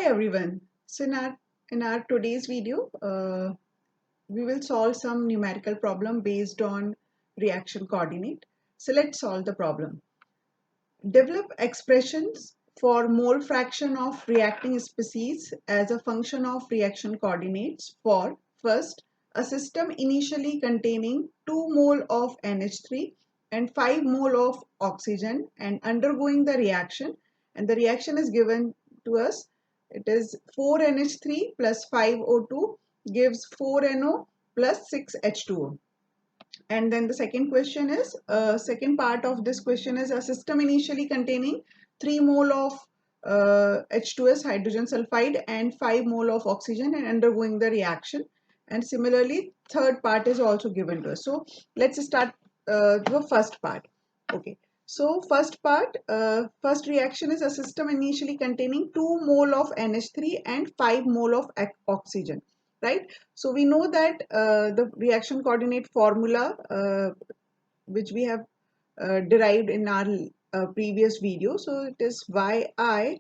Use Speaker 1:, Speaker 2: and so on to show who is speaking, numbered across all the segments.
Speaker 1: everyone. So in our today's video, we will solve some numerical problem based on reaction coordinate. So let's solve the problem. Develop expressions for mole fraction of reacting species as a function of reaction coordinates for first a system initially containing 2 mole of NH3 and 5 mole of oxygen and undergoing the reaction, and the reaction is given to us. It is 4NH3 plus 5O2 gives 4NO plus 6H2O. And then the second question is, second part of this question is a system initially containing 3 mole of H2S hydrogen sulfide and 5 mole of oxygen and undergoing the reaction. And similarly, third part is also given to us. So let's start the first part. Okay. So first part, first reaction is a system initially containing 2 mole of NH3 and 5 mole of oxygen, right? So we know that the reaction coordinate formula which we have derived in our previous video. So it is Yi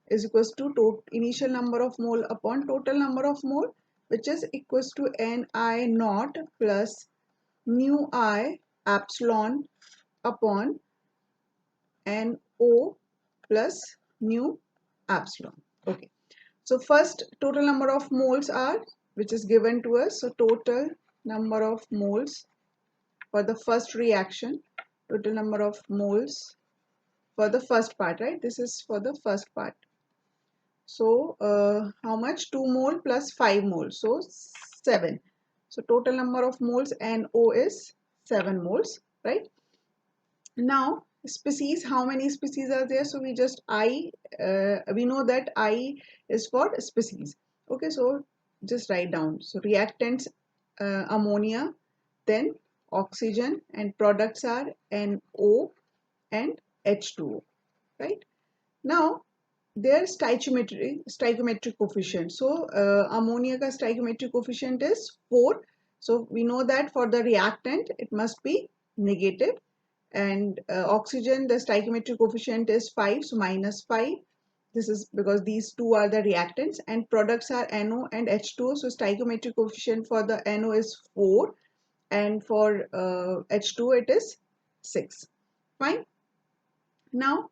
Speaker 1: is equals to initial number of mole upon total number of mole, which is equals to Ni naught plus mu I epsilon upon NO plus mu epsilon. Okay. So first total number of moles are, which is given to us. So total number of moles for the first reaction, total number of moles for the first part, right? This is for the first part. So how much? 2 mole plus 5 moles. So 7. So total number of moles NO is 7 moles, right? Now species, how many species are there? So we just we know that I is for species. Okay, so just write down. So reactants, ammonia, then oxygen, and products are NO and H2O, right? Now their stoichiometric coefficient. So ammonia ka stoichiometric coefficient is 4. So we know that for the reactant it must be negative, and oxygen, the stoichiometric coefficient is 5, so minus 5. This is because these two are the reactants, and products are NO and H2O. So stoichiometric coefficient for the NO is 4, and for H2O it is 6. Fine. Now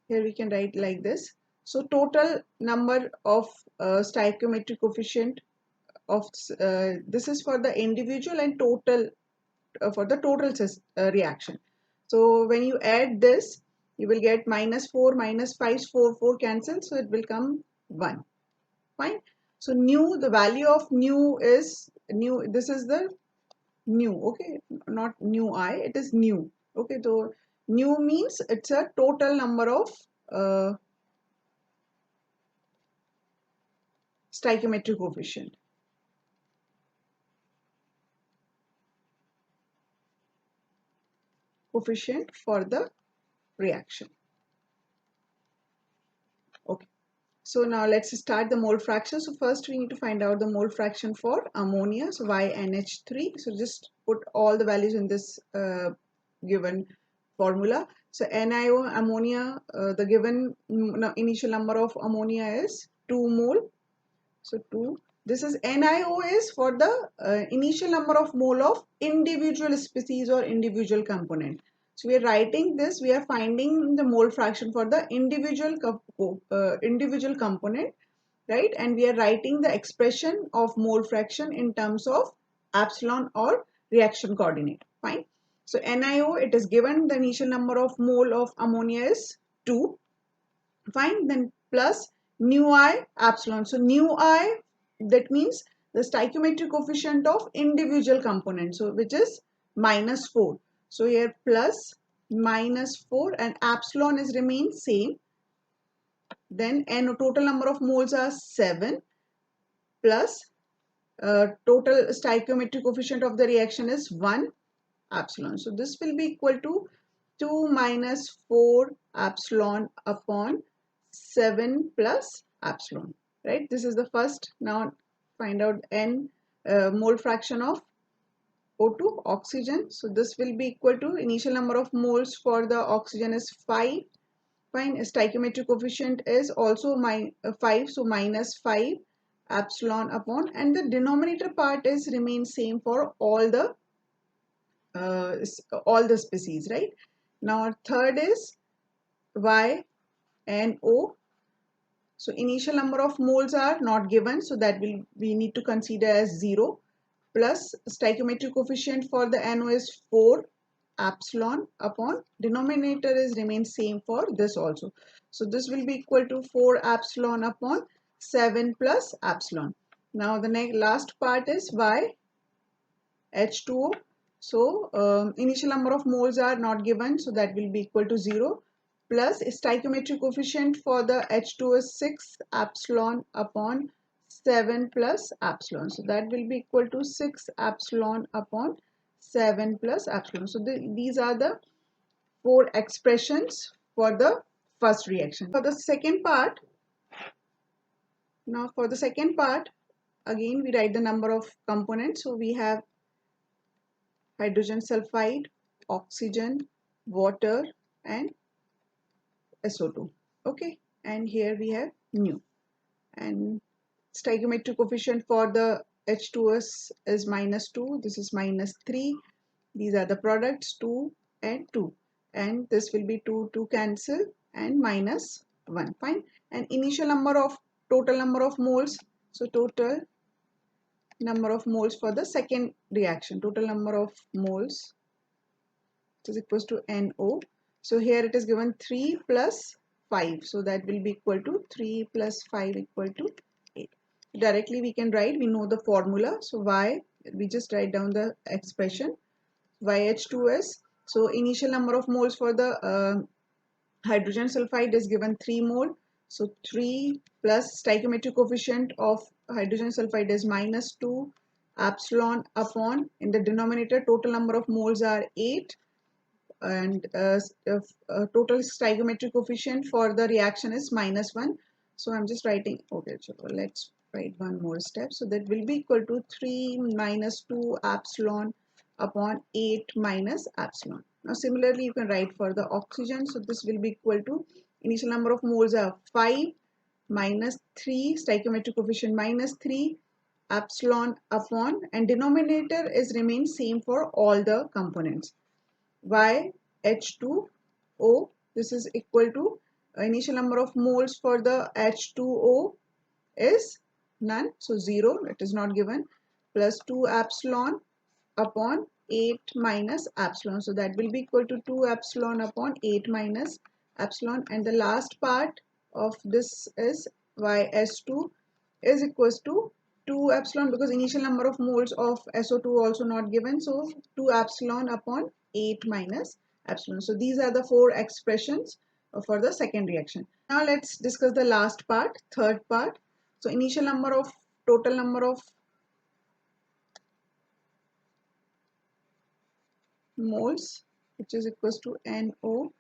Speaker 1: here we can write like this. So total number of stoichiometric coefficient of this is for the individual and total for the total reaction. So when you add this, you will get minus 4 minus 5, 4 cancel, so it will come 1. Fine. So nu, the value of nu is nu, this is the nu, okay, not nu I, it is nu. Okay, so nu means it's a total number of stoichiometric coefficient. Coefficient for the reaction. Okay. So now let's start the mole fraction. So first we need to find out the mole fraction for ammonia. So YNH3. So just put all the values in this given formula. So NiO ammonia, the given initial number of ammonia is 2 mole. So 2. This is NiO is for the initial number of mole of individual species or individual component. So we are writing this, we are finding the mole fraction for the individual component, right? And we are writing the expression of mole fraction in terms of epsilon or reaction coordinate. Fine. So NiO, it is given the initial number of mole of ammonia is 2. Fine. Then plus nu I epsilon. So nu I, that means the stoichiometric coefficient of individual component. So which is minus 4. So here plus minus 4 and epsilon is remain same. Then N total number of moles are 7 plus total stoichiometric coefficient of the reaction is 1 epsilon. So this will be equal to 2 minus 4 epsilon upon 7 plus epsilon, right? This is the first. Now find out N mole fraction of O2 oxygen. So this will be equal to initial number of moles for the oxygen is 5 Fine. Stoichiometric coefficient is also 5, so minus 5 epsilon upon, and the denominator part is remains same for uh, all the species, right? Now third is YNO. So initial number of moles are not given, so that we need to consider as 0, plus stoichiometric coefficient for the NO is 4 epsilon upon, denominator is remain same for this also. So this will be equal to 4 epsilon upon 7 plus epsilon. Now the next last part is Y H2O. So initial number of moles are not given, so that will be equal to 0, plus stoichiometric coefficient for the H2O is 6 epsilon upon 7 plus epsilon. So that will be equal to 6 epsilon upon 7 plus epsilon. So these are the 4 expressions for the first reaction. For the second part, again we write the number of components. So we have hydrogen sulfide, oxygen, water, and SO2. Okay, and here we have nu. And stoichiometric coefficient for the H2S is minus 2. This is minus 3. These are the products 2 and 2. And this will be 2, 2 cancel, and minus 1. Fine. And initial number of total number of moles. So total number of moles for the second reaction. Total number of moles is equals to NO. So here it is given 3 plus 5. So that will be equal to 3 plus 5 equal to 8. Directly we can write, we know the formula. So Y, we just write down the expression YH2S. So initial number of moles for the hydrogen sulfide is given 3 mole. So 3 plus stoichiometric coefficient of hydrogen sulfide is minus 2 epsilon upon, in the denominator total number of moles are 8, and total stoichiometric coefficient for the reaction is minus 1. So I'm just writing, okay, so let's write one more step. So that will be equal to 3 minus 2 epsilon upon 8 minus epsilon. Now similarly you can write for the oxygen. So this will be equal to, initial number of moles are 5 minus 3, stoichiometric coefficient minus 3 epsilon upon, and denominator is remain same for all the components. YH2O, this is equal to initial number of moles for the H2O is none, so 0, it is not given, plus 2 epsilon upon 8 minus epsilon. So that will be equal to 2 epsilon upon 8 minus epsilon, and the last part of this is YS2 is equals to 2 epsilon, because initial number of moles of SO2 also not given, so 2 epsilon upon 8 minus epsilon. So these are the 4 expressions for the second reaction. Now let's discuss the last part, third part. So initial number of, total number of moles, which is equals to NO,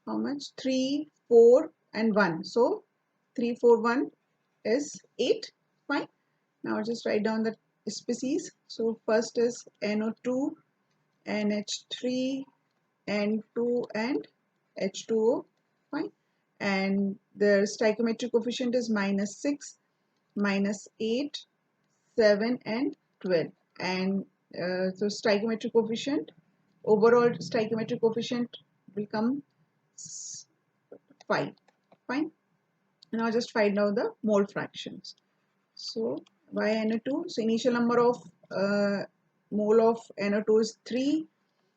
Speaker 1: how much? 3, 4 and 1. So 3, 4, 1 is 8. Fine. Now I'll just write down the species. So first is NO2, NH3, N2 and H2O. Fine. And the stoichiometric coefficient is minus 6, minus 8, 7 and 12. And so stoichiometric coefficient, overall stoichiometric coefficient will come 5. Fine. Now just find out the mole fractions. So YNO2, so initial number of mole of NO2 is 3,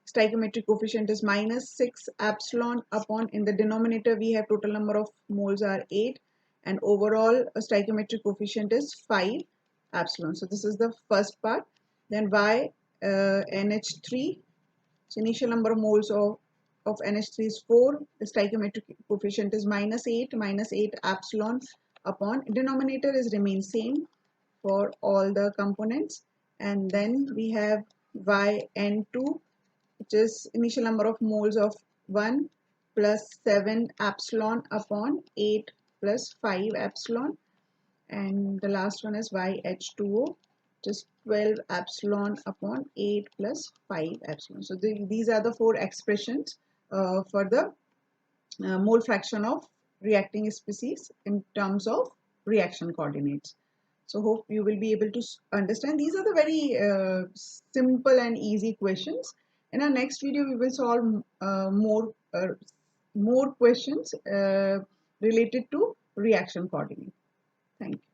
Speaker 1: stoichiometric coefficient is minus 6 epsilon upon, in the denominator we have total number of moles are 8, and overall stoichiometric coefficient is 5 epsilon. So this is the first part. Then NH3, so initial number of moles of NH3 is 4, the stoichiometric coefficient is minus 8 epsilon upon, denominator is remain same for all the components. And then we have YN2, which is initial number of moles of 1 plus 7 epsilon upon 8 plus 5 epsilon. And the last one is YH2O, just 12 epsilon upon 8 plus 5 epsilon. So these are the 4 expressions for the mole fraction of reacting species in terms of reaction coordinates. So hope you will be able to understand. These are the very simple and easy questions. In our next video, we will solve more questions related to reaction coordinate. Thank you.